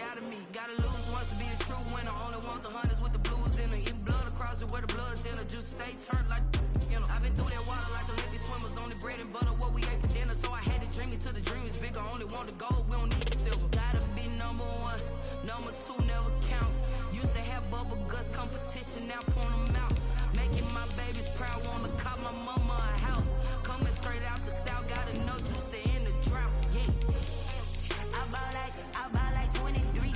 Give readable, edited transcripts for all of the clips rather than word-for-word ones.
doubted me. Gotta lose once to be a true winner. Only want the hunters with the blues in it. Eating blood across it where the blood thinner. Juice stay turned like, you know. I've been through that water like Olympic swimmers. Only bread and butter what we ate for dinner. So I had to dream it till the dream is bigger. Only want the gold, we don't need the silver. Gotta be number one, number two never count. Used to have bubble guts competition, now point them out. Making my babies proud, wanna cop my mama a house. Coming straight out the south, got enough juice to end the drought. Yeah. I buy like 23.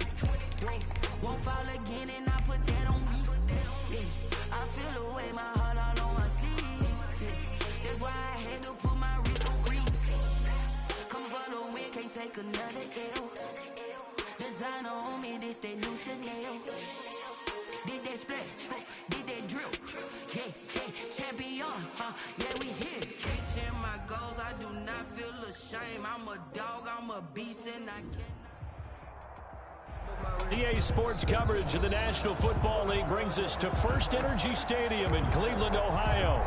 Won't fall again and I put that on me. Yeah. I feel the way, my heart all on my sleeve. Yeah. That's why I had to put my wrist on freeze. Come for the win, can't take another L. Designer on me, this that new Chanel. Did that splash, did that drill. Yeah, champion, yeah, we here. Reaching my goals, I do not feel ashamed. I'm a dog, I'm a beast, and I cannot. EA Sports coverage of the National Football League brings us to First Energy Stadium in Cleveland, Ohio.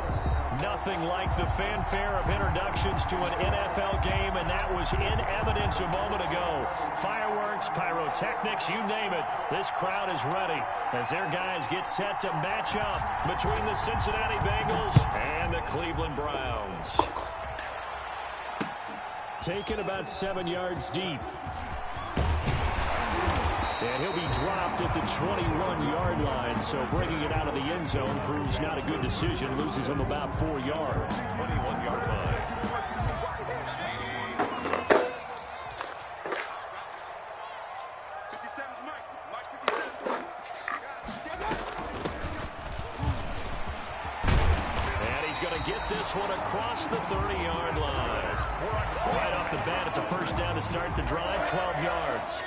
Nothing like the fanfare of introductions to an NFL game, and that was in evidence a moment ago. Fireworks, pyrotechnics, you name it. This crowd is ready as their guys get set to match up between the Cincinnati Bengals and the Cleveland Browns. Taken about 7 yards deep. And he'll be dropped at the 21-yard line, so bringing it out of the end zone proves not a good decision. Loses him about 4 yards. 21-yard line. And he's going to get this one across the 30-yard line. Right off the bat, it's a first down to start the drive, 12 yards.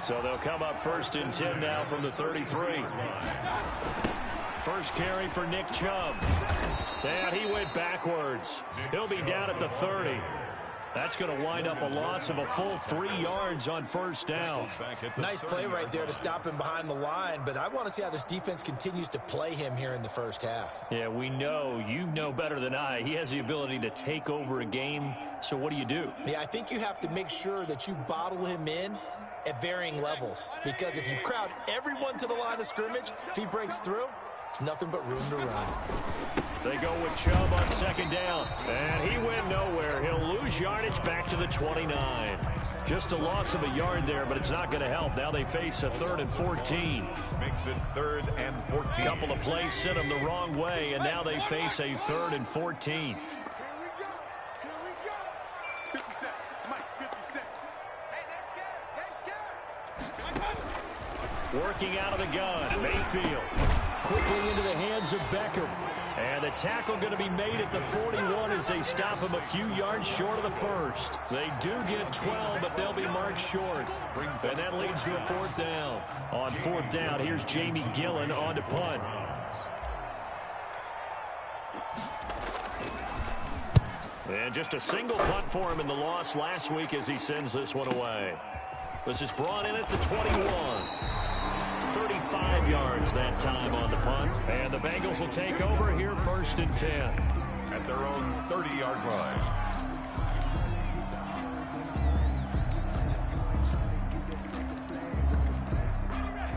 So they'll come up first and 10 now from the 33. First carry for Nick Chubb. And he went backwards. He'll be down at the 30. That's going to wind up a loss of a full 3 yards on first down. Nice play right there to stop him behind the line, but I want to see how this defense continues to play him here in the first half. Yeah, we know. You know better than I. He has the ability to take over a game, so what do? Yeah, I think you have to make sure that you bottle him in at varying levels, because if you crowd everyone to the line of scrimmage, if he breaks through, it's nothing but room to run. They go with Chubb on second down, and he went nowhere. He'll lose yardage back to the 29. Just a loss of a yard there, but it's not going to help. Now they face a 3rd and 14. Makes it 3rd and 14. Couple of plays sent them the wrong way, and now they face a 3rd and 14. Working out of the gun, Mayfield. Quickly into the hands of Beckham. And the tackle going to be made at the 41 as they stop him a few yards short of the first. They do get 12, but they'll be marked short. And that leads to a 4th down. On 4th down, here's Jamie Gillen on to punt. And just a single punt for him in the loss last week as he sends this one away. This is brought in at the 21. 35 yards that time on the punt. And the Bengals will take over here 1st and 10. At their own 30-yard line.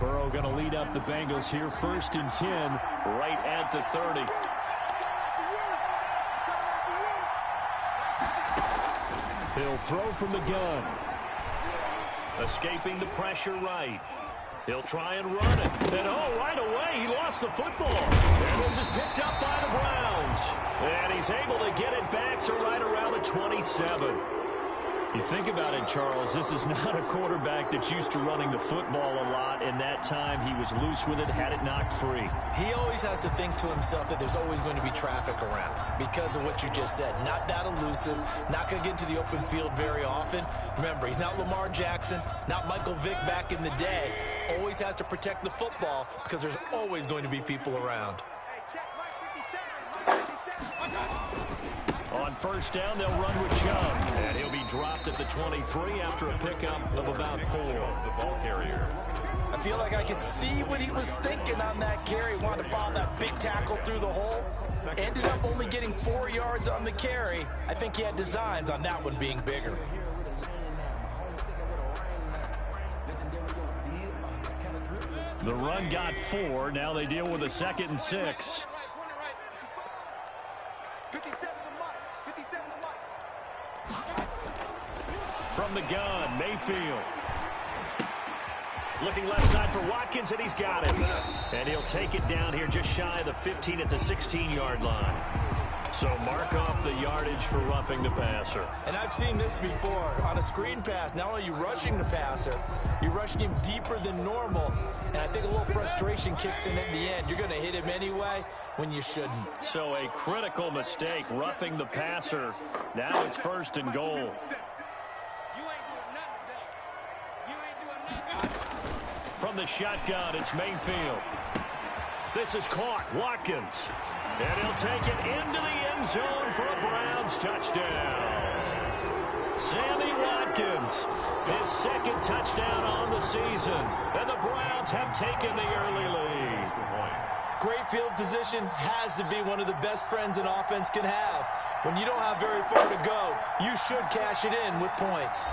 Burrow going to lead up the Bengals here 1st and 10 right at the 30. He'll throw from the gun. Escaping the pressure right. He'll try and run it. And right away, he lost the football. And this is picked up by the Browns. And he's able to get it back to right around the 27. You think about it, Charles, this is not a quarterback that's used to running the football a lot, and that time he was loose with it, had it knocked free. He always has to think to himself that there's always going to be traffic around because of what you just said. Not that elusive, not going to get into the open field very often. Remember, he's not Lamar Jackson, not Michael Vick back in the day. Always has to protect the football because there's always going to be people around. On first down, they'll run with Chubb. And he'll be dropped at the 23 after a pickup of about 4. The ball carrier. I feel like I could see what he was thinking on that carry. Wanted to follow that big tackle through the hole. Ended up only getting 4 yards on the carry. I think he had designs on that one being bigger. The run got 4. Now they deal with a 2nd and 6. From the gun, Mayfield. Looking left side for Watkins, and he's got it. And he'll take it down here just shy of the 15 at the 16-yard line. So mark off the yardage for roughing the passer. And I've seen this before. On a screen pass, not only are you rushing the passer, you're rushing him deeper than normal. And I think a little frustration kicks in at the end. You're going to hit him anyway when you shouldn't. So a critical mistake, roughing the passer. Now it's 1st and goal. From the shotgun, it's Mayfield. This is caught. Watkins. And he'll take it into the end zone for a Browns touchdown. Sammy Watkins, his 2nd touchdown on the season. And the Browns have taken the early lead. Great field position has to be one of the best friends an offense can have. When you don't have very far to go, you should cash it in with points.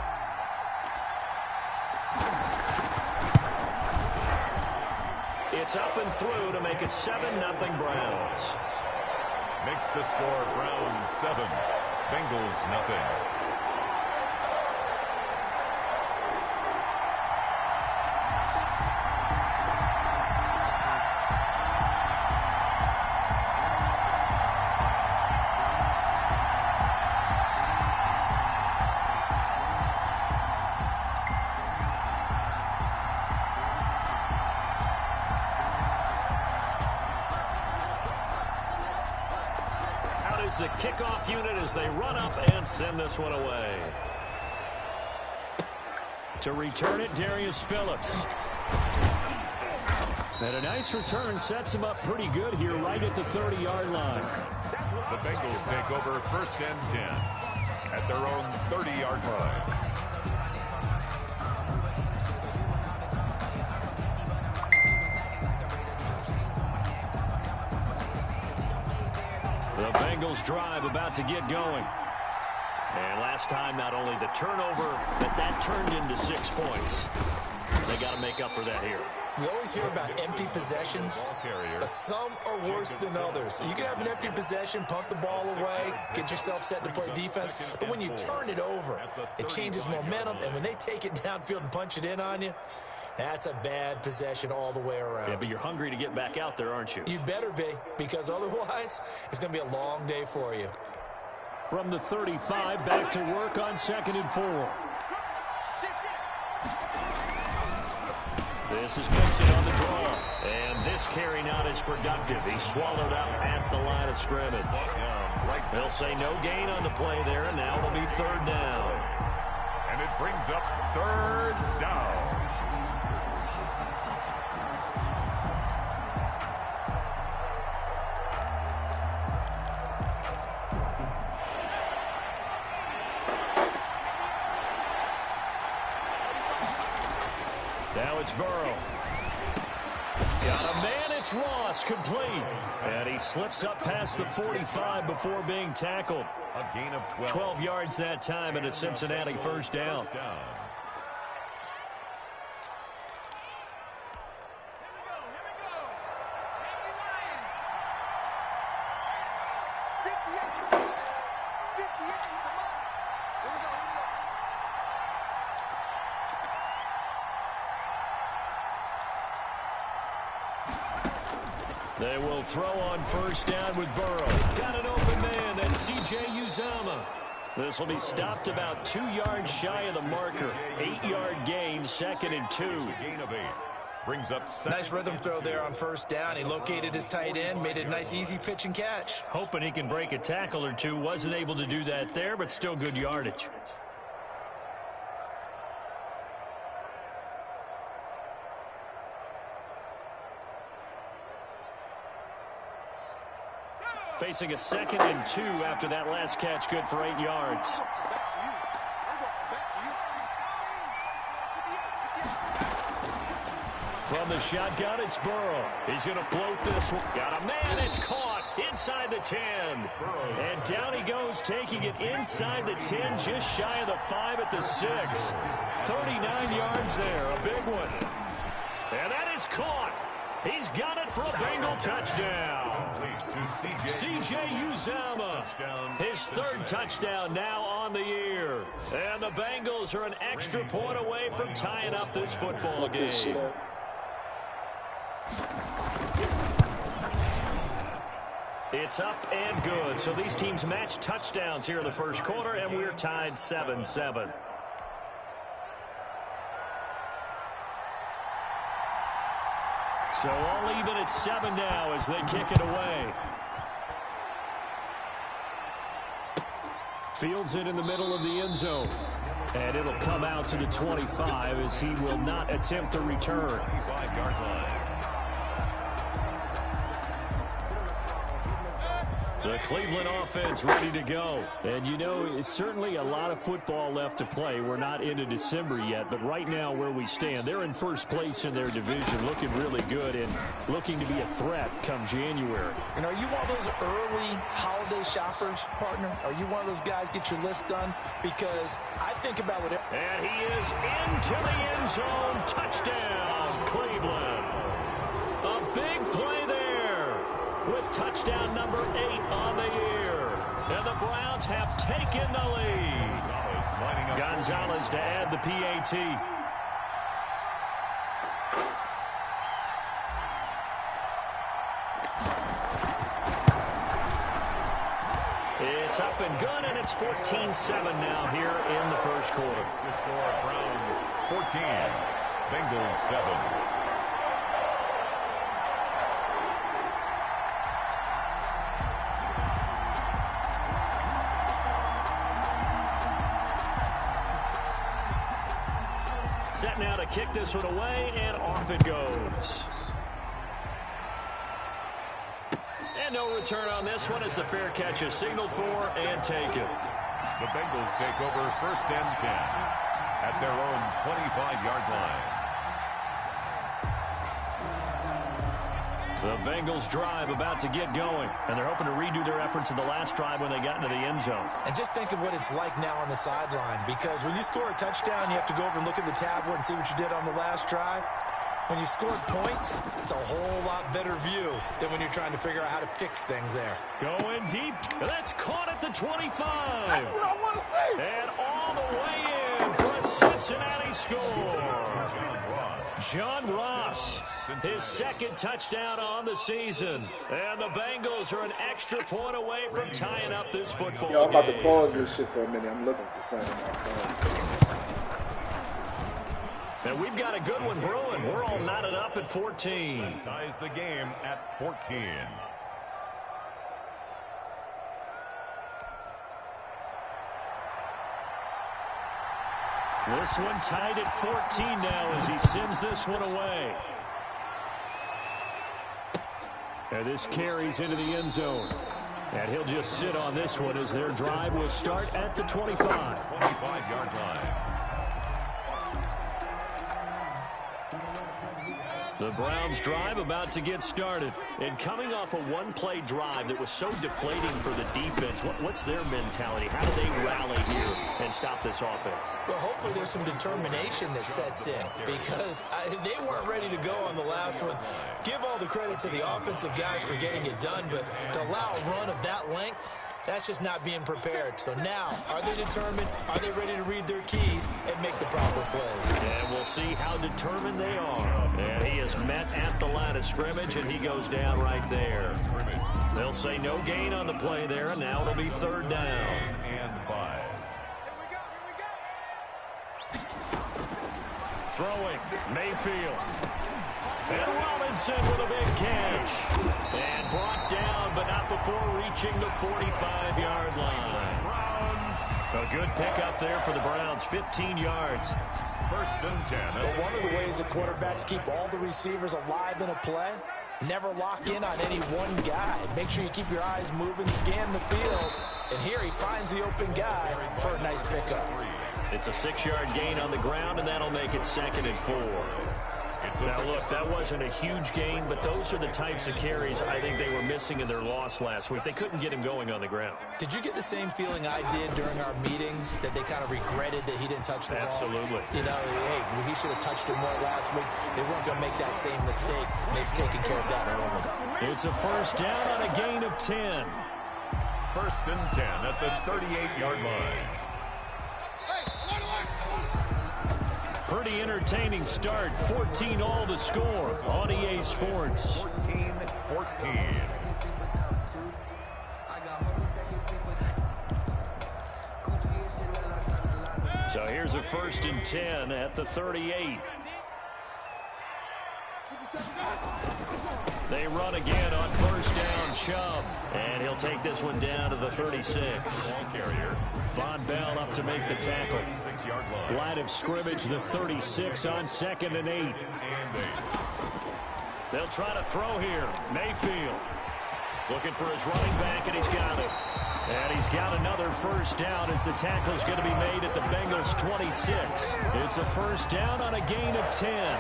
It's up and through to make it 7-0 Browns. Makes the score Browns 7, Bengals nothing. The kickoff unit as they run up and send this one away. To return it, Darius Phillips. And a nice return sets him up pretty good here right at the 30-yard line. The Bengals take over 1st and 10 at their own 30-yard line. The Bengals drive about to get going. And last time, not only the turnover, but that turned into 6 points. They got to make up for that here. We always hear about empty possessions, but some are worse than others. You can have an empty possession, punt the ball away, get yourself set to play defense, but when you turn it over, it changes momentum, and when they take it downfield and punch it in on you, that's a bad possession all the way around. Yeah, but you're hungry to get back out there, aren't you? You better be, because otherwise, it's going to be a long day for you. From the 35, back to work on 2nd and 4. This is Mixon on the draw. And this carry not as productive. He's swallowed up at the line of scrimmage. They'll say no gain on the play there, and now it'll be 3rd down. And it brings up 3rd down. Now it's Burrow. Got a man, it's Ross, complete. And he slips up past the 45 before being tackled. A gain of 12. 12 yards that time, and a Cincinnati 1st down. They will throw on 1st down with Burrow. Got an open man. That's C.J. Uzomah. This will be stopped about 2 yards shy of the marker. 8-yard gain, 2nd and 2. Gain of 8. Brings up nice rhythm throw there on 1st down. He located his tight end, made it a nice, easy pitch and catch. Hoping he can break a tackle or two. Wasn't able to do that there, but still good yardage. Facing a 2nd and 2 after that last catch, good for 8 yards. From the shotgun, it's Burrow. He's going to float this one. Got a man, it's caught inside the 10. And down he goes, taking it inside the 10, just shy of the 5 at the 6. 39 yards there, a big one. And that is caught. He's got it for a Bengal touchdown. C.J. Uzomah, his third touchdown now on the year. And the Bengals are an extra point away from tying up this football game. It's up and good. So these teams match touchdowns here in the first quarter, and we're tied 7-7. So all even at 7 now as they kick it away. Fields it in the middle of the end zone. And it'll come out to the 25 as he will not attempt to return. 25-yard line. The Cleveland offense ready to go. And, you know, it's certainly a lot of football left to play. We're not into December yet, but right now where we stand, they're in first place in their division, looking really good and looking to be a threat come January. And are you one of those early holiday shoppers, partner? Are you one of those guys get your list done? Because I think about what... And he is into the end zone. Touchdown, Cleveland. A big play there with touchdown number 8 on the year. And the Browns have taken the lead. Gonzalez to add the PAT. It's up and good, and it's 14-7 now here in the first quarter. The score, Browns 14, Bengals 7. Set now to kick this one away, and off it goes. And no return on this one as the fair catch is signaled for and taken. The Bengals take over first and 10 at their own 25-yard line. The Bengals drive about to get going, and they're hoping to redo their efforts in the last drive when they got into the end zone. And just think of what it's like now on the sideline, because when you score a touchdown, you have to go over and look at the tablet and see what you did on the last drive. When you scored points, it's a whole lot better view than when you're trying to figure out how to fix things there. Going deep. That's caught at the 25. That's what I want to see. And all the way in for a Cincinnati score. John Ross, his second touchdown on the season. And the Bengals are an extra point away from tying up this football game. I'm about to pause this shit for a minute. I'm looking for something on my phone. And we've got a good one brewing. We're all knotted up at 14. Ties the game at 14. This one tied at 14 now as he sends this one away. And this carries into the end zone. And he'll just sit on this one as their drive will start at the 25. 25-yard line. The Browns drive about to get started. And coming off a one-play drive that was so deflating for the defense, what's their mentality? How do they rally here and stop this offense? Well, hopefully there's some determination that sets in, because they weren't ready to go on the last one. Give all the credit to the offensive guys for getting it done, but to allow a run of that length, that's just not being prepared. So now, are they determined? Are they ready to read their keys and make the proper plays? And we'll see how determined they are. And he is met at the line of scrimmage, and he goes down right there. They'll say no gain on the play there, and now it'll be third down. And 5. Throwing, Mayfield. And Robinson with a big catch. And brought down, but not before reaching the 45-yard line. Browns. A good pickup there for the Browns, 15 yards. First and 10. But one of the ways that quarterbacks keep all the receivers alive in a play, never lock in on any one guy. Make sure you keep your eyes moving, scan the field. And here he finds the open guy for a nice pickup. It's a 6-yard gain on the ground, and that'll make it 2nd and 4. Now, look, that wasn't a huge gain, but those are the types of carries I think they were missing in their loss last week. They couldn't get him going on the ground. Did you get the same feeling I did during our meetings, that they kind of regretted that he didn't touch the ball? Absolutely. You know, hey, he should have touched it more last week. They weren't going to make that same mistake. They've taken care of that early. It's a first down on a gain of 10. First and 10 at the 38-yard line. Pretty entertaining start. 14 all to score on EA Sports. 14-14. So here's a first and 10 at the 38. They run again on first down, Chubb. And he'll take this one down to the 36. Ball carrier. Von Bell up to make the tackle. Line of scrimmage, the 36 on 2nd and 8. They'll try to throw here. Mayfield looking for his running back, and he's got it. And he's got another first down as the tackle's going to be made at the Bengals 26. It's a first down on a gain of 10.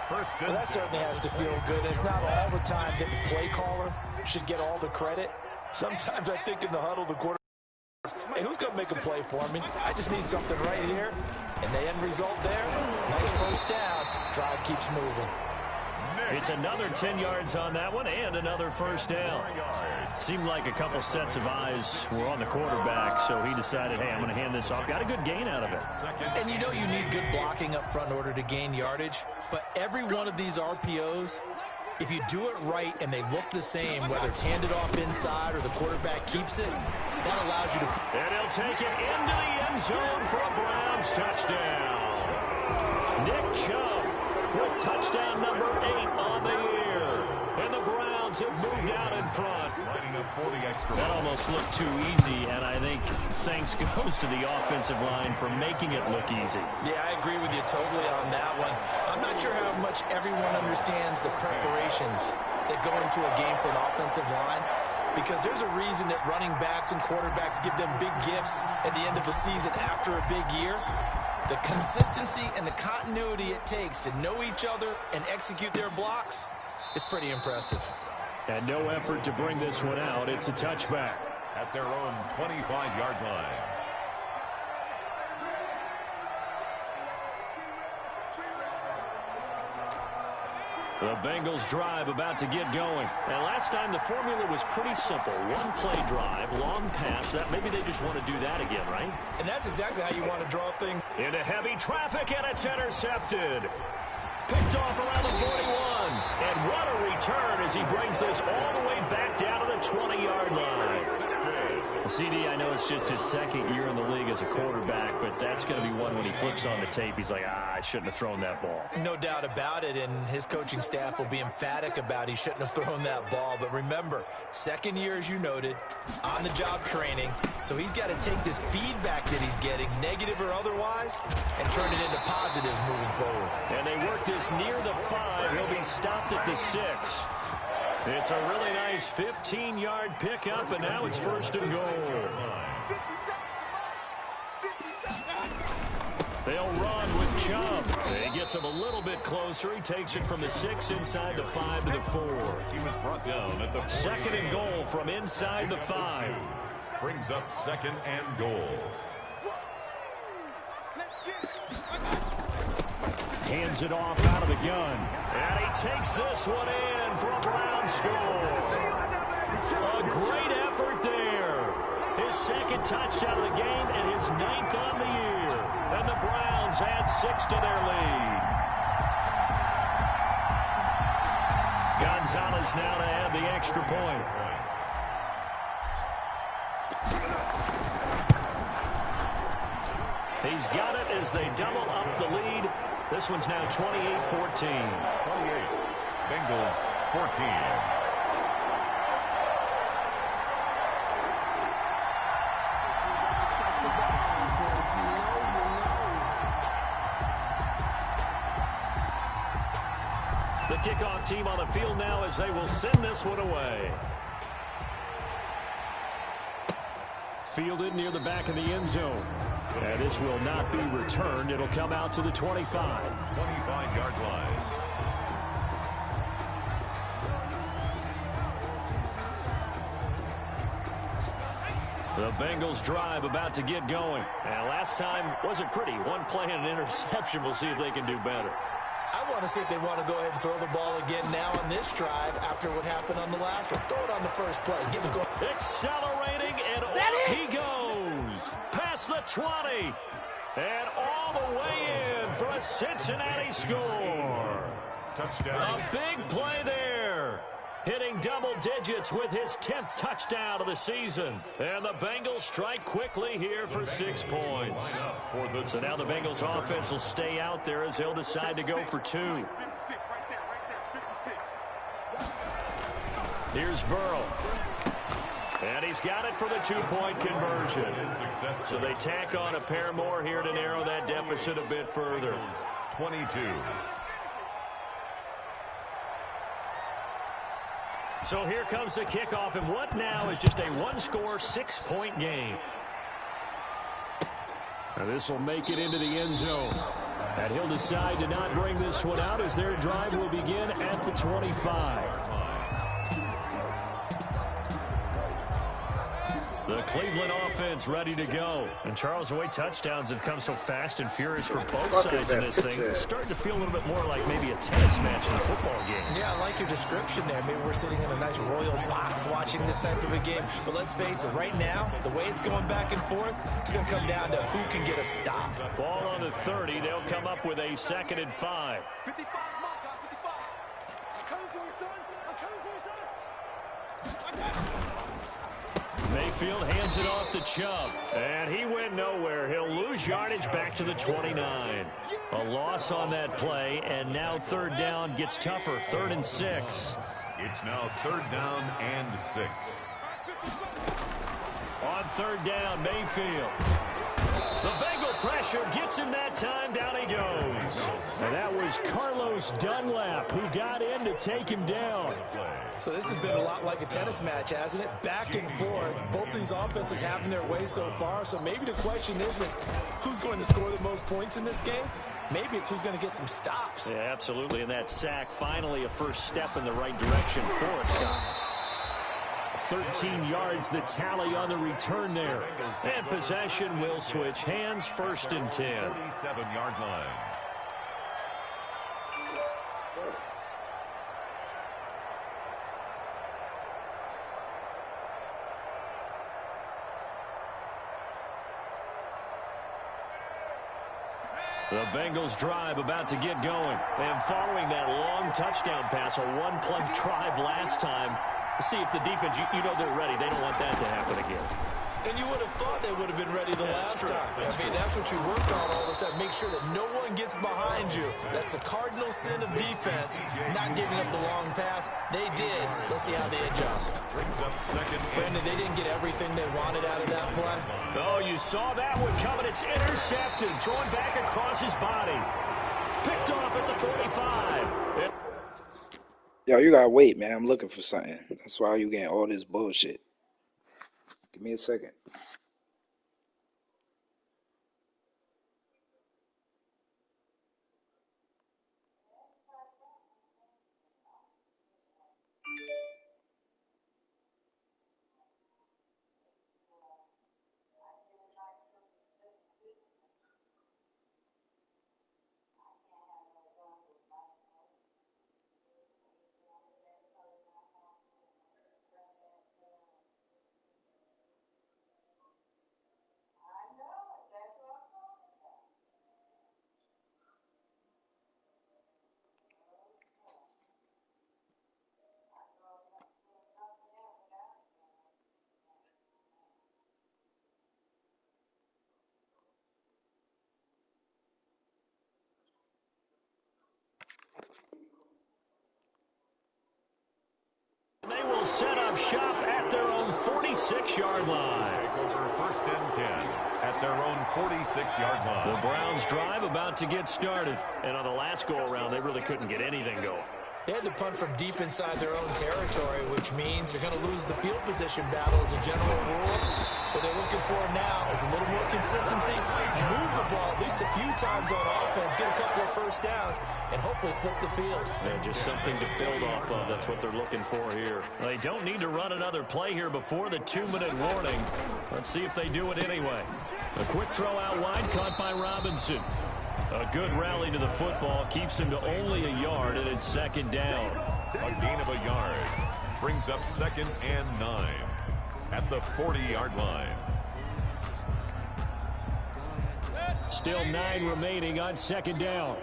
Well, that certainly has to feel good. It's not all the time that the play caller should get all the credit. Sometimes I think in the huddle, the quarterback, hey, who's going to make a play for me? I just need something right here. And the end result there, nice first down. Drive keeps moving. It's another 10 yards on that one and another first down. Seemed like a couple sets of eyes were on the quarterback, so he decided, hey, I'm going to hand this off. Got a good gain out of it. And you know you need good blocking up front in order to gain yardage, but every one of these RPOs, if you do it right and they look the same, whether it's handed off inside or the quarterback keeps it, that allows you to... And he'll take it into the end zone for a Browns touchdown. Nick Chubb with touchdown number 8 on the year. And the Browns have moved out in front. That almost looked too easy, and I think thanks goes to the offensive line for making it look easy. Yeah, I agree with you totally on that one. I'm not sure how much everyone understands the preparations that go into a game for an offensive line, because there's a reason that running backs and quarterbacks give them big gifts at the end of the season after a big year. The consistency and the continuity it takes to know each other and execute their blocks is pretty impressive. And no effort to bring this one out. It's a touchback. At their own 25-yard line. The Bengals drive about to get going. And last time the formula was pretty simple. One play drive, long pass. That maybe they just want to do that again, right? And that's exactly how you want to draw things. Into heavy traffic, and it's intercepted. Picked off around the 41. And what a return as he brings this all the way back down to the 20-yard line. CD, I know it's just his second year in the league as a quarterback, but that's going to be one when he flips on the tape. He's like, I shouldn't have thrown that ball. No doubt about it, and his coaching staff will be emphatic about he shouldn't have thrown that ball. But remember, second year, as you noted, on-the-job training, so he's got to take this feedback that he's getting, negative or otherwise, and turn it into positives moving forward. And they work this near the 5. He'll be stopped at the 6. It's a really nice 15-yard pickup, and now it's first and goal. They'll run with Chubb. He gets him a little bit closer. He takes it from the 6 inside the 5 to the 4. He was brought down at the 48. Second and goal from inside the 5. Brings up second and goal. Hands it off out of the gun. And he takes this one in for a Brown score. A great effort there. His second touchdown of the game and his 9th on the year. And the Browns add 6 to their lead. Gonzalez now to add the extra point. He's got it as they double up the lead. This one's now 28-14. 28. Bengals 14. The kickoff team on the field now as they will send this one away. Fielded near the back of the end zone. And this will not be returned. It'll come out to the 25. 25-yard line. The Bengals drive about to get going. And last time wasn't pretty. One play and an interception. We'll see if they can do better. I want to see if they want to go ahead and throw the ball again now on this drive after what happened on the last one. Throw it on the first play. Give it go. Accelerating, and off he goes. Past the 20. And all the way in for a Cincinnati score. Touchdown. A big play there. Hitting double digits with his 10th touchdown of the season. And the Bengals strike quickly here for 6 points. So now the Bengals offense will stay out there as they'll decide to go for 2. Here's Burrow. And he's got it for the 2-point conversion. So they tack on a pair more here to narrow that deficit a bit further. 22. So here comes the kickoff, and what now is just a one-score, 6-point game. Now this will make it into the end zone. And he'll decide to not bring this one out as their drive will begin at the 25. The Cleveland offense ready to go. And Charles, the way touchdowns have come so fast and furious for both sides in this thing, it's starting to feel a little bit more like maybe a tennis match in a football game. Yeah, I like your description there. Maybe we're sitting in a nice royal box watching this type of a game. But let's face it, right now, the way it's going back and forth, it's going to come down to who can get a stop. Ball on the 30. They'll come up with a 2nd and 5. 55, mark out, 55. I'm coming for you, son. I'm coming for you, son. I got it. Mayfield hands it off to Chubb, and he went nowhere. He'll lose yardage back to the 29. A loss on that play, and now 3rd down gets tougher. 3rd and 6. It's now 3rd down and 6. On 3rd down, Mayfield. The Bengal pressure gets him that time. Down he goes. And that was Carlos Dunlap who got in to take him down. So this has been a lot like a tennis match, hasn't it? Back and forth. Both these offenses having their way so far. So maybe the question isn't who's going to score the most points in this game. Maybe it's who's going to get some stops. Yeah, absolutely. And that sack, finally a first step in the right direction for a stop. 13 yards, the tally on the return there. And possession will switch hands, 1st and 10. 47-yard line. The Bengals drive about to get going. And following that long touchdown pass, a one-play drive last time, see if the defense, you know they're ready. They don't want that to happen again. And you would have thought they would have been ready the last time. I mean, that's what you work on all the time. Make sure that no one gets behind you. That's the cardinal sin of defense, not giving up the long pass. They did. Let's see how they adjust. Brings up 2nd. Brandon, they didn't get everything they wanted out of that play. Oh, you saw that one coming. It's intercepted. Thrown back across his body. Picked off at the 45. Yo, you gotta wait, man. I'm looking for something. That's why you getting all this bullshit. Give me a second. They will set up shop at their own 46-yard line. Take over 1st and 10 at their own 46-yard line. The Browns drive about to get started. And on the last go-around, they really couldn't get anything going. They had to punt from deep inside their own territory, which means you're going to lose the field position battle as a general rule. What they're looking for now is a little more consistency, move the ball at least a few times on offense, get a couple of first downs, and hopefully flip the field. Yeah, just something to build off of. That's what they're looking for here. They don't need to run another play here before the 2-minute warning. Let's see if they do it anyway. A quick throw out wide, caught by Robinson. A good rally to the football keeps him to only a yard, and it's second down. A gain of a yard brings up 2nd and 9 at the 40-yard line. Still 9 remaining on second down.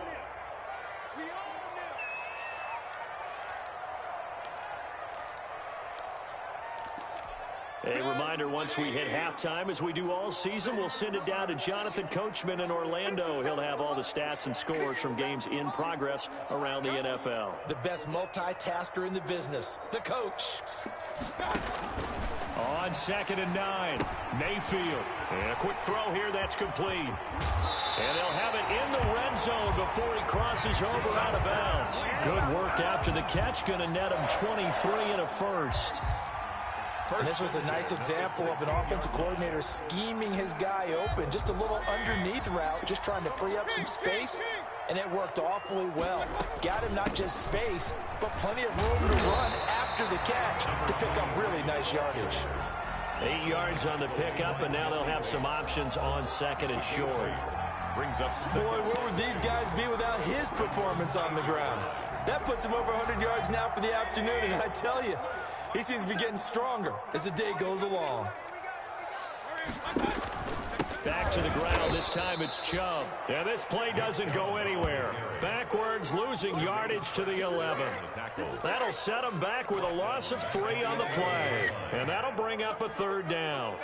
A reminder, once we hit halftime, as we do all season, we'll send it down to Jonathan Coachman in Orlando. He'll have all the stats and scores from games in progress around the NFL. The best multitasker in the business, the coach. On 2nd and 9, Mayfield. And a quick throw here that's complete. And they'll have it in the red zone before he crosses over out of bounds. Good work after the catch, going to net him 23 and a first. And this was a nice example of an offensive coordinator scheming his guy open. Just a little underneath route, just trying to free up some space, and it worked awfully well. Got him not just space, but plenty of room to run after the catch to pick up really nice yardage. 8 yards on the pickup, and now they'll have some options on 2nd and short. Brings up Boy, where would these guys be without his performance on the ground? That puts him over 100 yards now for the afternoon, and I tell you, he seems to be getting stronger as the day goes along. Back to the ground. This time it's Chubb. And this play doesn't go anywhere. Backwards, losing yardage to the 11. That'll set him back with a loss of 3 on the play. And that'll bring up a 3rd down.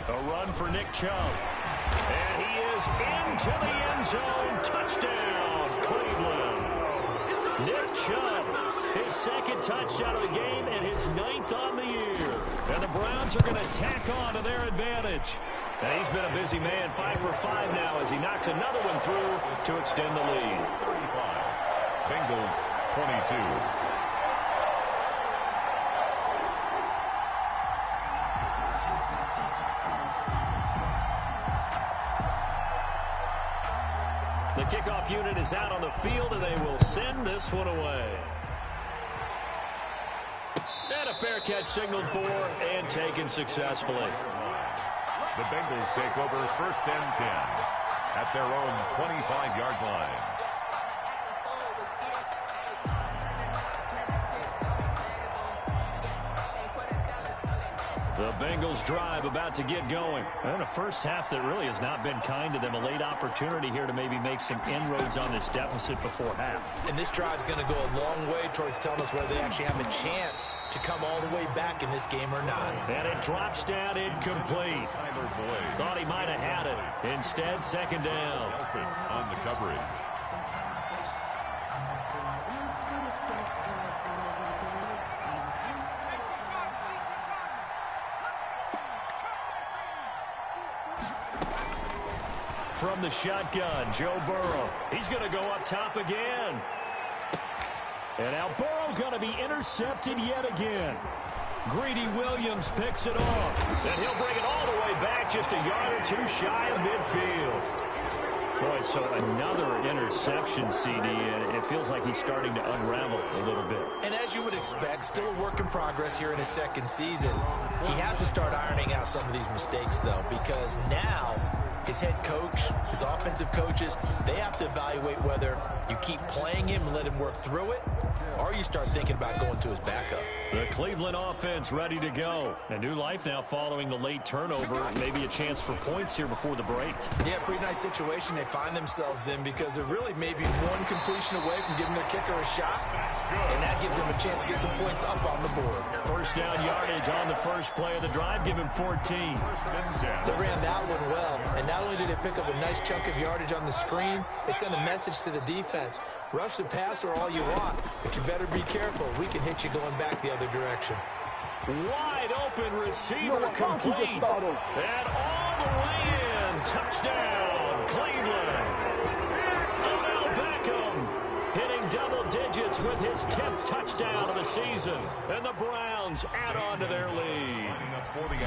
A run for Nick Chubb. And he is into the end zone. Touchdown, Cleveland. Nick Chubb, his 2nd touchdown of the game and his 9th on the year. And the Browns are going to tack on to their advantage. And he's been a busy man, 5 for 5 now as he knocks another one through to extend the lead. 35. Bengals 22. The kickoff unit is out on the field, and they will send this one away. And a fair catch signaled for and taken successfully. The Bengals take over 1st and 10 at their own 25-yard line. The Bengals drive about to get going. And a first half that really has not been kind to them. A late opportunity here to maybe make some inroads on this deficit before half. And this drive's going to go a long way towards telling us whether they actually have a chance to come all the way back in this game or not. And it drops down incomplete. Thought he might have had it. Instead, 2nd down. On the coverage. From the shotgun, Joe Burrow. He's going to go up top again. And now Burrow going to be intercepted yet again. Greedy Williams picks it off. And he'll bring it all the way back just a yard or 2 shy of midfield. Boy, so another interception, CD, and it feels like he's starting to unravel a little bit. And as you would expect, still a work in progress here in his 2nd season. He has to start ironing out some of these mistakes, though, because now his head coach, his offensive coaches, they have to evaluate whether you keep playing him and let him work through it, or you start thinking about going to his backup. The Cleveland offense ready to go. A new life now following the late turnover. Maybe a chance for points here before the break. Yeah, pretty nice situation they find themselves in because they're really maybe one completion away from giving their kicker a shot. And that gives them a chance to get some points up on the board. First down yardage on the first play of the drive. Give him 14. They ran that one well. And not only did they pick up a nice chunk of yardage on the screen, they sent a message to the defense. Rush the passer all you want, but you better be careful. We can hit you going back the other direction. Wide open receiver complete. And all the way in. Touchdown, Cleveland. Odell Beckham season, and the Browns add on to their lead.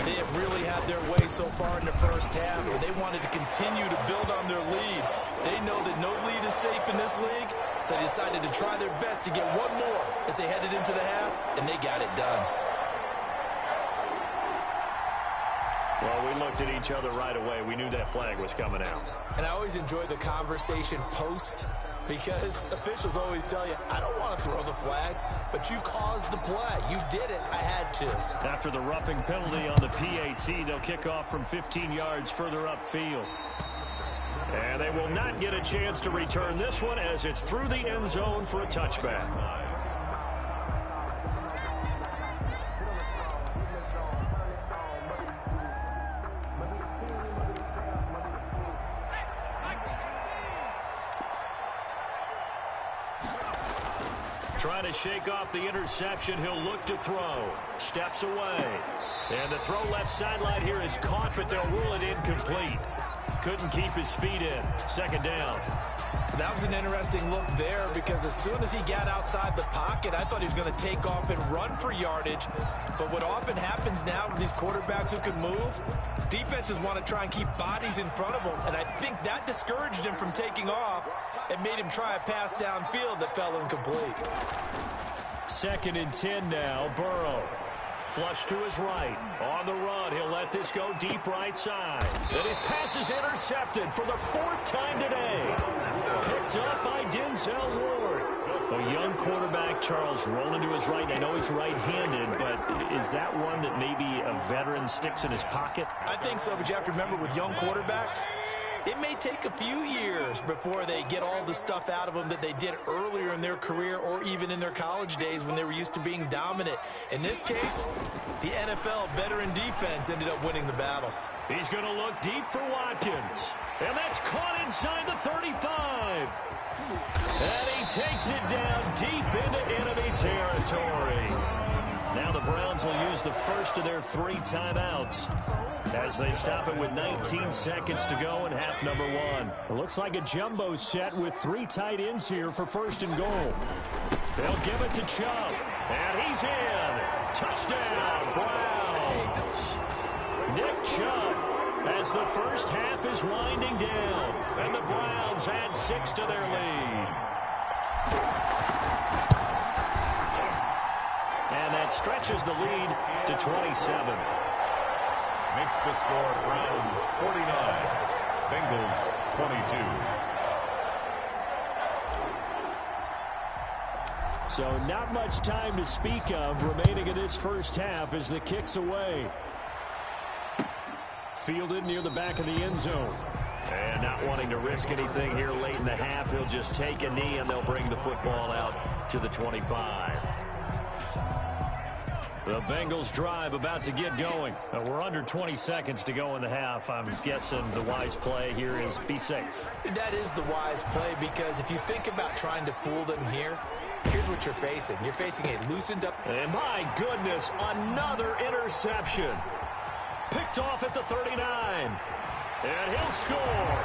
They have really had their way so far in the first half, but they wanted to continue to build on their lead. They know that no lead is safe in this league, so they decided to try their best to get one more as they headed into the half, and they got it done. Well, we looked at each other right away. We knew that flag was coming out. And I always enjoy the conversation post, because officials always tell you, I don't want to throw the flag, but you caused the play. You did it. I had to. After the roughing penalty on the PAT, they'll kick off from 15 yards further upfield. And they will not get a chance to return this one as it's through the end zone for a touchback. Trying to shake off the interception, he'll look to throw. Steps away. And the throw left sideline here is caught, but they'll rule it incomplete. Couldn't keep his feet in. Second down. That was an interesting look there, because as soon as he got outside the pocket, I thought he was going to take off and run for yardage. But what often happens now with these quarterbacks who can move, defenses want to try and keep bodies in front of them, and I think that discouraged him from taking off and made him try a pass downfield that fell incomplete. 2nd and 10 now. Burrow. Flush to his right. On the run, he'll let this go deep right side. And his pass is intercepted for the 4th time today. Picked up by Denzel Ward. A young quarterback, Charles, rolling to his right. I know he's right-handed, but is that one that maybe a veteran sticks in his pocket? I think so, but you have to remember with young quarterbacks, it may take a few years before they get all the stuff out of them that they did earlier in their career or even in their college days when they were used to being dominant. In this case, the NFL veteran defense ended up winning the battle. He's going to look deep for Watkins. And that's caught inside the 35. And he takes it down deep into enemy territory. Now the Browns will use the first of their 3 timeouts as they stop it with 19 seconds to go in half number 1. It looks like a jumbo set with 3 tight ends here for 1st and goal. They'll give it to Chubb, and he's in. Touchdown, Browns. Nick Chubb as the first half is winding down, and the Browns add 6 to their lead. And that stretches the lead to 27. Makes the score Browns 49, Bengals 22. So not much time to speak of remaining in this first half as the kick's away. Fielded near the back of the end zone. And not wanting to risk anything here late in the half, he'll just take a knee and they'll bring the football out to the 25. The Bengals drive about to get going. We're under 20 seconds to go in the half. I'm guessing the wise play here is be safe. That is the wise play, because if you think about trying to fool them here, here's what you're facing. You're facing a loosened up. And my goodness, another interception. Picked off at the 39. And he'll score.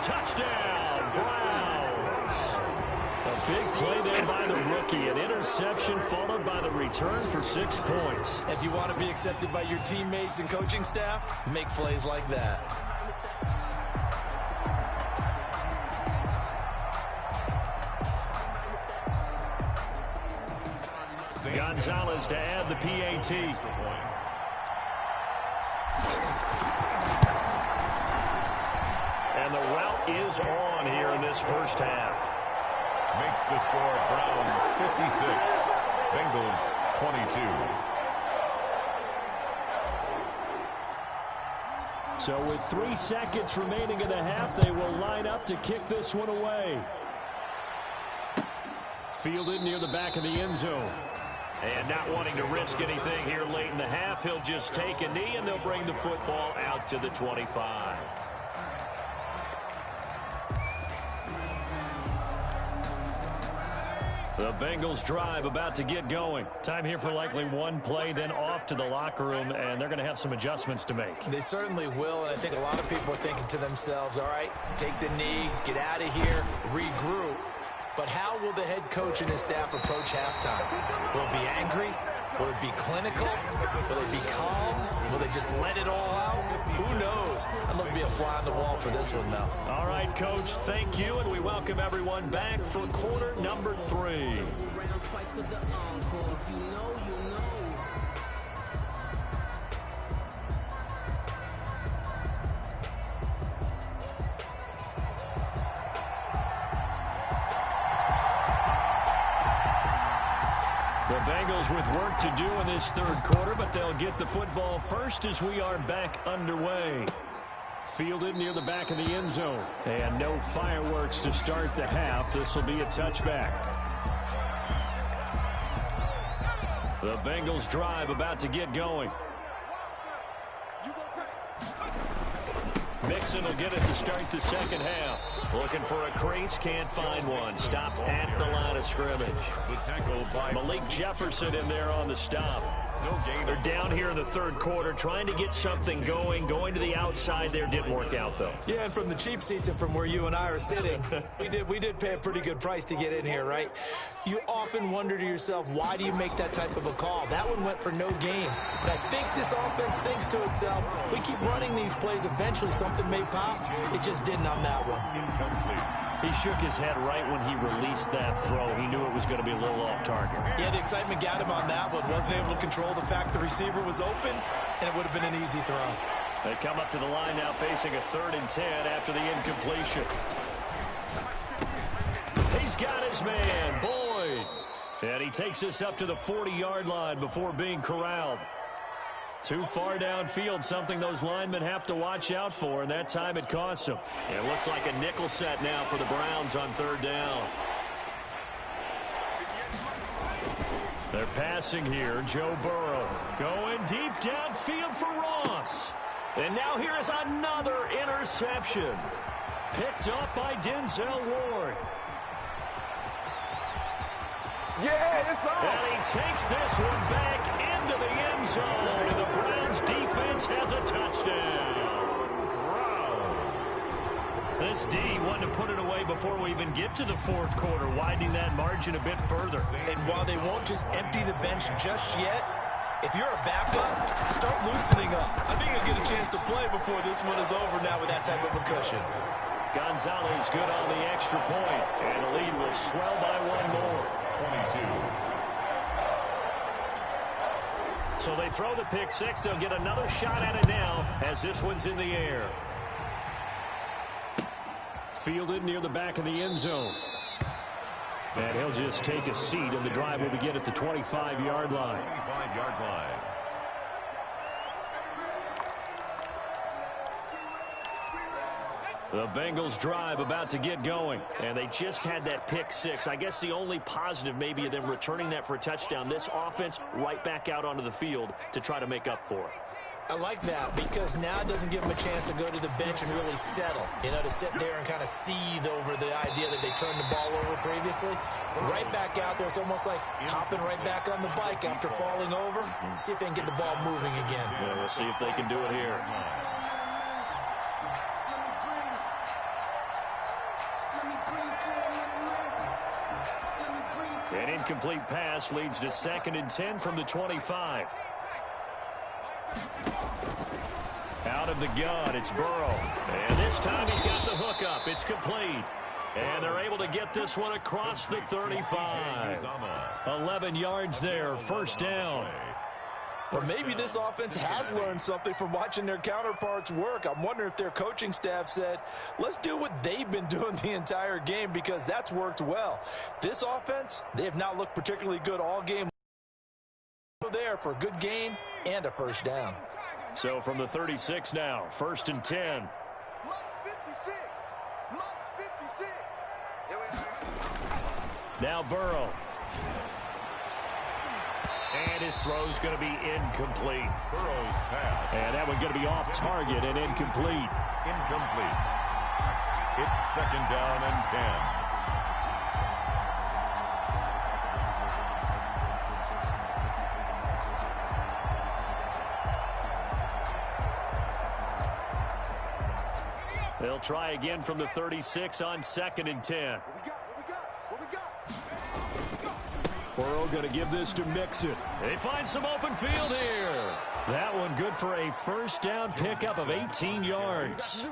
Touchdown, Browns. A big play there by the rookie. An interception followed by the return for 6 points. If you want to be accepted by your teammates and coaching staff, make plays like that. Gonzalez to add the PAT. And the route is on here in this first half. Makes the score Browns 56, Bengals 22. So with 3 seconds remaining in the half, they will line up to kick this one away. Fielded near the back of the end zone. And not wanting to risk anything here late in the half, he'll just take a knee and they'll bring the football out to the 25. The Bengals drive about to get going. Time here for likely one play, then off to the locker room, and they're going to have some adjustments to make. They certainly will, and I think a lot of people are thinking to themselves, all right, take the knee, get out of here, regroup. But how will the head coach and his staff approach halftime? Will it be angry? Will it be clinical? Will it be calm? Will they just let it all out? Who knows? I'd love to be a fly on the wall for this one, though. All right, Coach, thank you, and we welcome everyone back for quarter number 3. The Bengals with work to do in this third quarter, but they'll get the football first as we are back underway. Fielded near the back of the end zone. And no fireworks to start the half. This will be a touchback. The Bengals drive about to get going. Mixon will get it to start the second half. Looking for a crease, can't find one. Stopped at the line of scrimmage. The tackle by Malik Jefferson in there on the stop. They're down here in the third quarter trying to get something going. Going to the outside there didn't work out, though. Yeah, and from the cheap seats and from where you and I are sitting, we did pay a pretty good price to get in here, right? You often wonder to yourself, why do you make that type of a call? That one went for no gain. But I think this offense thinks to itself, if we keep running these plays, eventually something may pop. It just didn't on that one. He shook his head right when he released that throw. He knew it was going to be a little off target. Yeah, the excitement got him on that one. Wasn't able to control the fact the receiver was open, and it would have been an easy throw. They come up to the line now facing a 3rd and 10 after the incompletion. He's got his man, Boyd. And he takes us up to the 40-yard line before being corralled. Too far downfield, something those linemen have to watch out for, and that time it costs them. It looks like a nickel set now for the Browns on 3rd down. They're passing here. Joe Burrow going deep downfield for Ross. And now here is another interception. Picked up by Denzel Ward. Yeah, it's on. And he takes this one back into the end zone. And the Browns defense has a touchdown. This D wanted to put it away before we even get to the 4th quarter, widening that margin a bit further. And while they won't just empty the bench just yet, if you're a backup, start loosening up. I think you'll get a chance to play before this one is over now with that type of a cushion. Gonzalez good on the extra point, and the lead will swell by one more. 22. So they throw the pick six. They'll get another shot at it now as this one's in the air. Fielded near the back of the end zone. And he'll just take a seat, and the drive will begin at the 25-yard line. 25-yard line. The Bengals drive about to get going, and they just had that pick six. I guess the only positive maybe of them returning that for a touchdown. This offense right back out onto the field to try to make up for it. I like that because now it doesn't give them a chance to go to the bench and really settle. You know, to sit there and kind of seethe over the idea that they turned the ball over previously. Right back out there, it's almost like hopping right back on the bike after falling over. See if they can get the ball moving again. Yeah, we'll see if they can do it here. An incomplete pass leads to 2nd and 10 from the 25. Out of the gun, it's Burrow. And this time he's got the hook up. It's complete. And they're able to get this one across the 35. 11 yards there, 1st down. Or maybe this offense has learned something from watching their counterparts work. I'm wondering if their coaching staff said, let's do what they've been doing the entire game because that's worked well. This offense, they have not looked particularly good all game. There for a good game and a 1st down. So from the 36 now, 1st and 10. Mott's 56. Mott's 56. Now Burrow. And his throw's going to be incomplete. Burrow's pass. And that one's going to be off target and incomplete. Incomplete. It's 2nd down and 10. They'll try again from the 36 on 2nd and 10. What we got? What we got? What we Burrow going to give this to Mixon. They find some open field here. That one good for a first down pickup of 18 yards.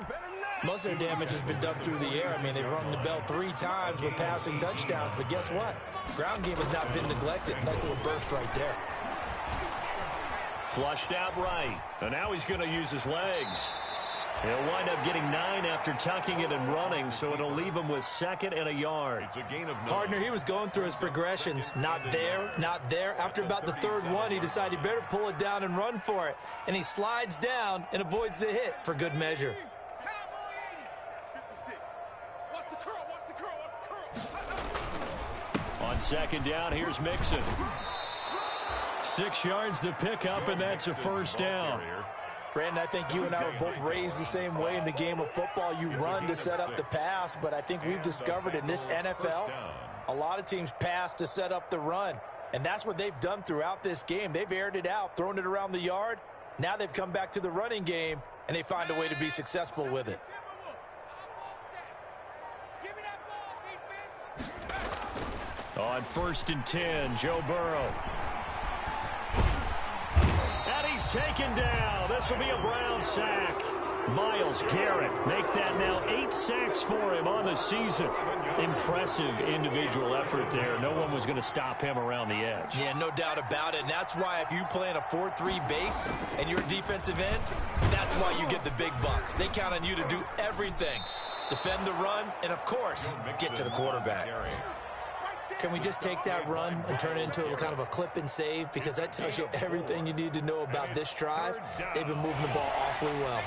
Most of their damage has been done through the air. I mean, they've rung the bell 3 times with passing touchdowns, but guess what? Ground game has not been neglected. Nice little burst right there. Flushed out right, and now he's going to use his legs. He'll wind up getting 9 after tucking it and running, so it'll leave him with 2nd and a yard. It's a gain of 9. Partner, he was going through his progressions. Not there, not there. After about the 3rd one, he decided he better pull it down and run for it. And he slides down and avoids the hit for good measure. 56. Watch the curl, watch the curl, watch the curl. On 2nd down, here's Mixon. 6 yards the pickup, and that's a first down. Brandon, I think you and I were both raised the same way in the game of football. You run to set up the pass, but I think we've discovered in this NFL, a lot of teams pass to set up the run. And that's what they've done throughout this game. They've aired it out, thrown it around the yard. Now they've come back to the running game, and they find a way to be successful with it. On 1st and 10, Joe Burrow. And he's taken down. This will be a Brown sack. Myles Garrett make that now 8 sacks for him on the season. Impressive individual effort there. No one was going to stop him around the edge. Yeah, no doubt about it. And that's why if you play in a 4-3 base and you're a defensive end, that's why you get the big bucks. They count on you to do everything. Defend the run and, of course, get to the quarterback. Can we just take that run and turn it into a kind of a clip and save? Because that tells you everything you need to know about this drive. They've been moving the ball awfully well.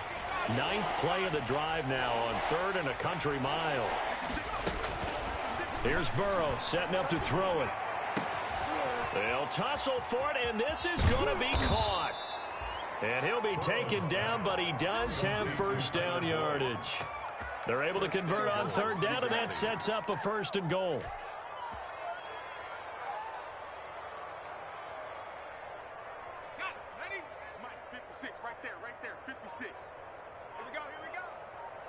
9th play of the drive now on 3rd and a country mile. Here's Burrow setting up to throw it. They'll tussle for it, and this is going to be caught. And he'll be taken down, but he does have first down yardage. They're able to convert on 3rd down, and that sets up a 1st and goal. Ready? Mike, 56, right there, 56. Here we go.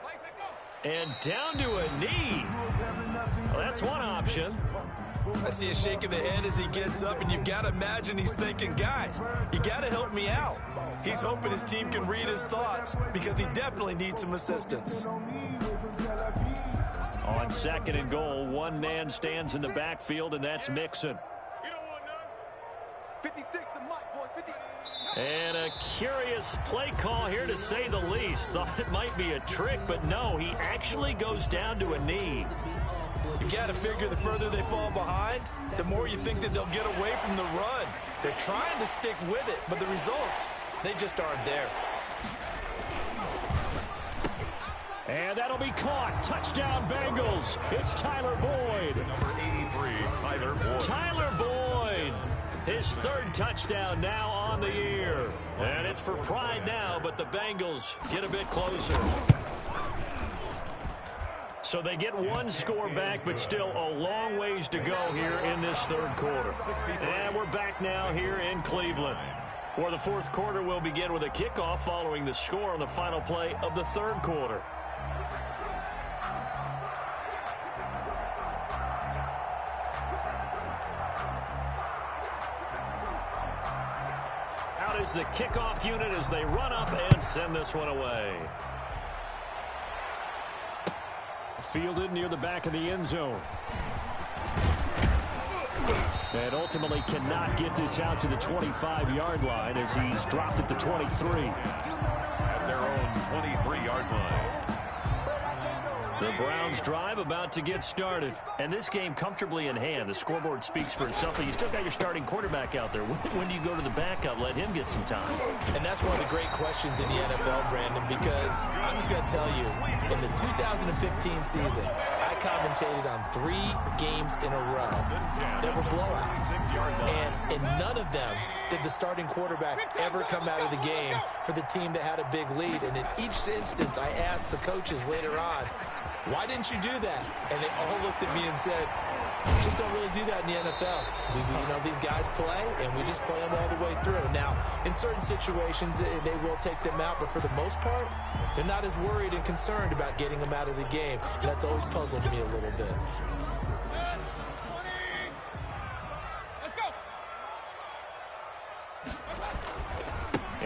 Mike, let go. And down to a knee. Well, that's one option. I see a shake of the head as he gets up, and you've got to imagine he's thinking, guys, you got to help me out. He's hoping his team can read his thoughts because he definitely needs some assistance. On 2nd and goal, one man stands in the backfield, and that's Mixon. You don't want none. 56 to Mike, boys. 50. And a curious play call here, to say the least. Thought it might be a trick, but no, he actually goes down to a knee. You've got to figure the further they fall behind, the more you think that they'll get away from the run. They're trying to stick with it, but the results, they just aren't there. And that'll be caught. Touchdown, Bengals. It's Tyler Boyd. Number 83, Tyler Boyd. Tyler Boyd. His 3rd touchdown now on the year. And it's for pride now, but the Bengals get a bit closer. So they get 1 score back, but still a long ways to go here in this 3rd quarter. And we're back now here in Cleveland, where the 4th quarter will begin with a kickoff following the score on the final play of the 3rd quarter. Out is the kickoff unit as they run up and send this one away. Fielded near the back of the end zone. And ultimately cannot get this out to the 25-yard line as he's dropped at the 23. At their own 23-yard line. The Browns drive about to get started. And this game comfortably in hand. The scoreboard speaks for itself, but you still got your starting quarterback out there. When do you go to the backup? Let him get some time. And that's one of the great questions in the NFL, Brandon, because I'm just going to tell you, in the 2015 season, I commentated on 3 games in a row that were blowouts. And in none of them did the starting quarterback ever come out of the game for the team that had a big lead. And in each instance, I asked the coaches later on, why didn't you do that? And they all looked at me and said, we just don't really do that in the NFL. These guys play, and we just play them all the way through. Now, in certain situations, they will take them out, but for the most part, they're not as worried and concerned about getting them out of the game. And that's always puzzled me a little bit.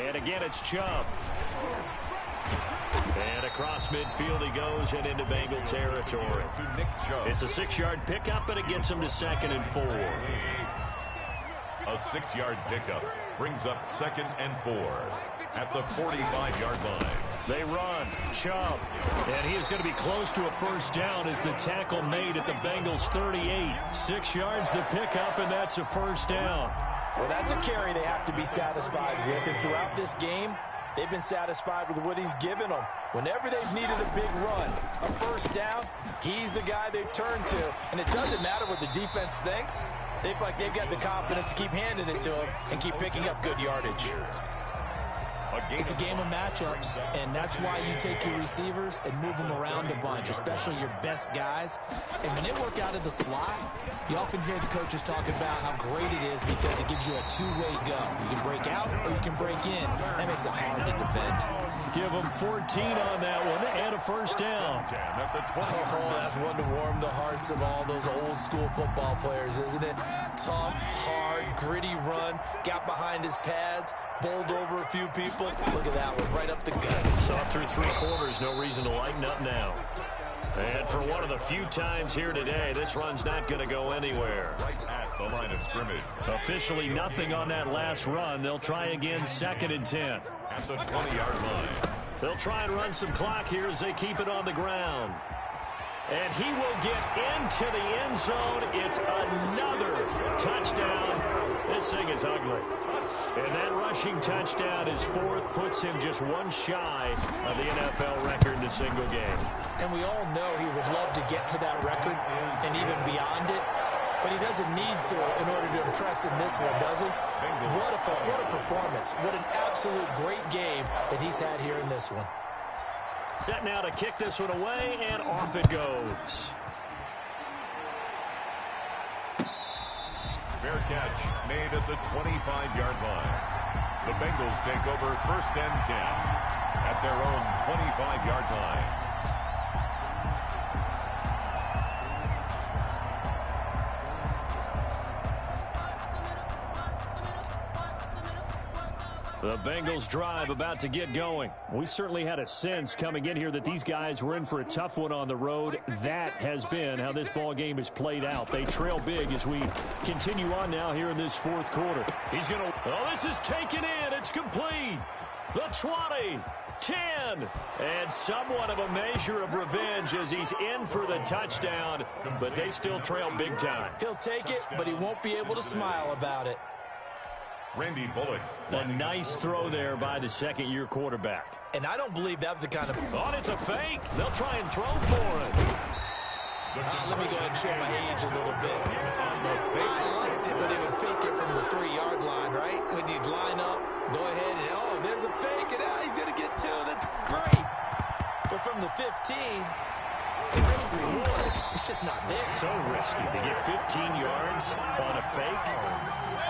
And again, it's Chubb. And across midfield he goes and into Bengal territory. It's a 6-yard pickup, and it gets him to 2nd and 4. A 6-yard pickup brings up 2nd and 4 at the 45-yard line. They run. Chubb. And he is going to be close to a first down as the tackle made at the Bengals 38. 6 yards the pickup, and that's a first down. Well, that's a carry they have to be satisfied with. And throughout this game, they've been satisfied with what he's given them. Whenever they've needed a big run, a first down, he's the guy they've turned to. And it doesn't matter what the defense thinks. They feel like they've got the confidence to keep handing it to him and keep picking up good yardage. It's a game of matchups, and that's why you take your receivers and move them around a bunch, especially your best guys. And when they work out of the slot, you often hear the coaches talk about how great it is because it gives you a two-way go. You can break out or you can break in. That makes it hard to defend. Give them 14 on that one and a first down. Oh, that's one to warm the hearts of all those old school football players, isn't it? Tough, hard, gritty run, got behind his pads, bowled over a few people. Look at that one, right up the gut. Saw through 3 quarters, no reason to lighten up now. And for one of the few times here today, this run's not going to go anywhere. Right at the line of scrimmage. Officially nothing on that last run. They'll try again 2nd and 10. At the 20-yard line. They'll try and run some clock here as they keep it on the ground. And he will get into the end zone. It's another touchdown. This thing is ugly. And that rushing touchdown is 4th, puts him just one shy of the NFL record in a single game. And we all know he would love to get to that record and even beyond it. But he doesn't need to in order to impress in this one, does he? What a performance. What an absolute great game that he's had here in this one. Set now to kick this one away, and off it goes. Fair catch made at the 25-yard line. The Bengals take over 1st and 10 at their own 25-yard line. The Bengals drive about to get going. We certainly had a sense coming in here that these guys were in for a tough one on the road. That has been how this ball game has played out. They trail big as we continue on now here in this 4th quarter. He's going to... Oh, this is taken in. It's complete. The 20, 10, and somewhat of a measure of revenge as he's in for the touchdown, but they still trail big time. He'll take it, but he won't be able to smile about it. Randy Bullock. A nice throw there by the 2nd-year quarterback. And I don't believe that was the kind of... Oh, it's a fake. They'll try and throw for it. Let me go ahead and show my age a little bit. I liked it when they would fake it from the 3-yard line, right? When you'd line up, go ahead and, oh, there's a fake, and he's going to get 2. That's great. But from the 15, the risk reward, it's just not there. So risky to get 15 yards on a fake.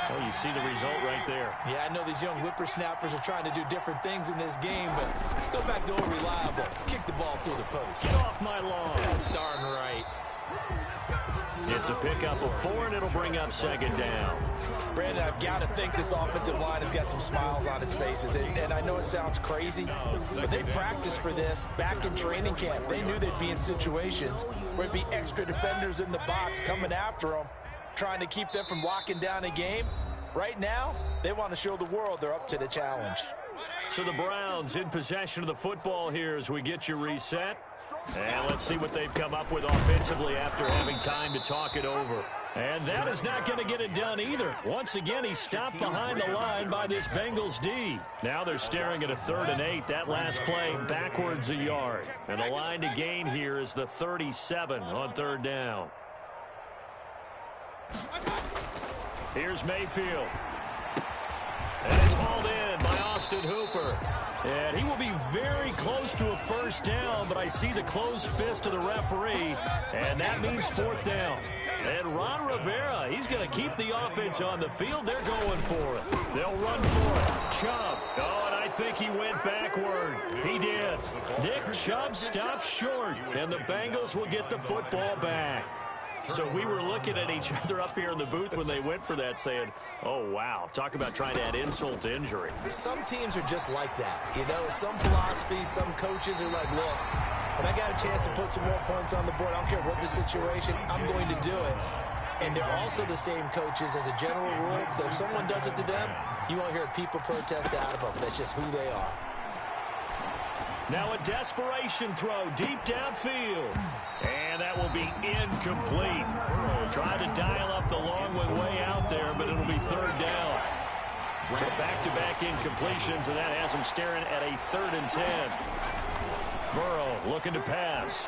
Well, you see the result right there. Yeah, I know these young whippersnappers are trying to do different things in this game, but let's go back to old reliable. Kick the ball through the post. Get off my lawn. That's darn right. It's a pickup of 4, and it'll bring up 2nd down. Brandon, I've got to think this offensive line has got some smiles on its faces. And I know it sounds crazy, but they practiced for this back in training camp. They knew they'd be in situations where it'd be extra defenders in the box coming after them, trying to keep them from locking down a game. Right now, they want to show the world they're up to the challenge. So the Browns in possession of the football here as we get you reset. And let's see what they've come up with offensively after having time to talk it over. And that is not going to get it done either. Once again, he's stopped behind the line by this Bengals D. Now they're staring at a 3rd and 8. That last play backwards a yard. And the line to gain here is the 37 on 3rd down. Here's Mayfield. And it's hauled in by Austin Hooper. And he will be very close to a first down, but I see the closed fist of the referee, and that means 4th down. And Ron Rivera, he's going to keep the offense on the field. They're going for it. They'll run for it. Chubb. Oh, and I think he went backward. He did. Nick Chubb stopped short, and the Bengals will get the football back. So we were looking at each other up here in the booth when they went for that saying, oh, wow, talk about trying to add insult to injury. Some teams are just like that. You know, some philosophies, some coaches are like, look, when I got a chance to put some more points on the board, I don't care what the situation, I'm going to do it. And they're also the same coaches as a general rule that if someone does it to them, you won't hear people protest out of them. That's just who they are. Now a desperation throw deep downfield. And that will be incomplete. Burrow tried to dial up the long one way out there, but it'll be third down. So back-to-back incompletions, and that has him staring at a 3rd and 10. Burrow looking to pass.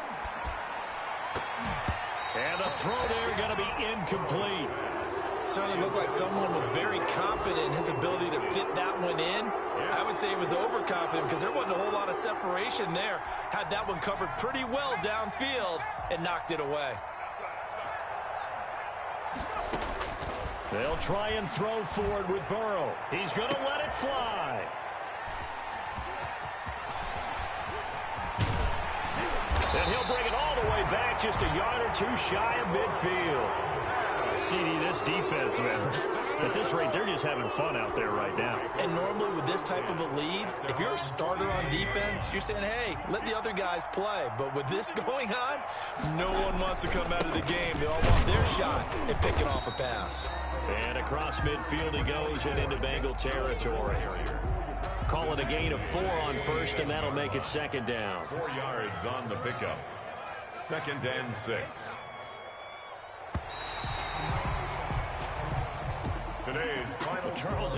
And the throw there going to be incomplete. Certainly looked like someone was very confident in his ability to fit that one in. I would say he was overconfident because there wasn't a whole lot of separation there. Had that one covered pretty well downfield and knocked it away. They'll try and throw forward with Burrow. He's going to let it fly. And he'll bring it all the way back, just a yard or two shy of midfield. CD, this defense, man, at this rate, they're just having fun out there right now. And normally with this type of a lead, if you're a starter on defense, you're saying, hey, let the other guys play. But with this going on, no one wants to come out of the game. They all want their shot at picking off a pass. And across midfield he goes and into Bengal territory. Call it a gain of 4 on first, and that'll make it 2nd down. 4 yards on the pickup. 2nd and 6. Today's final Charles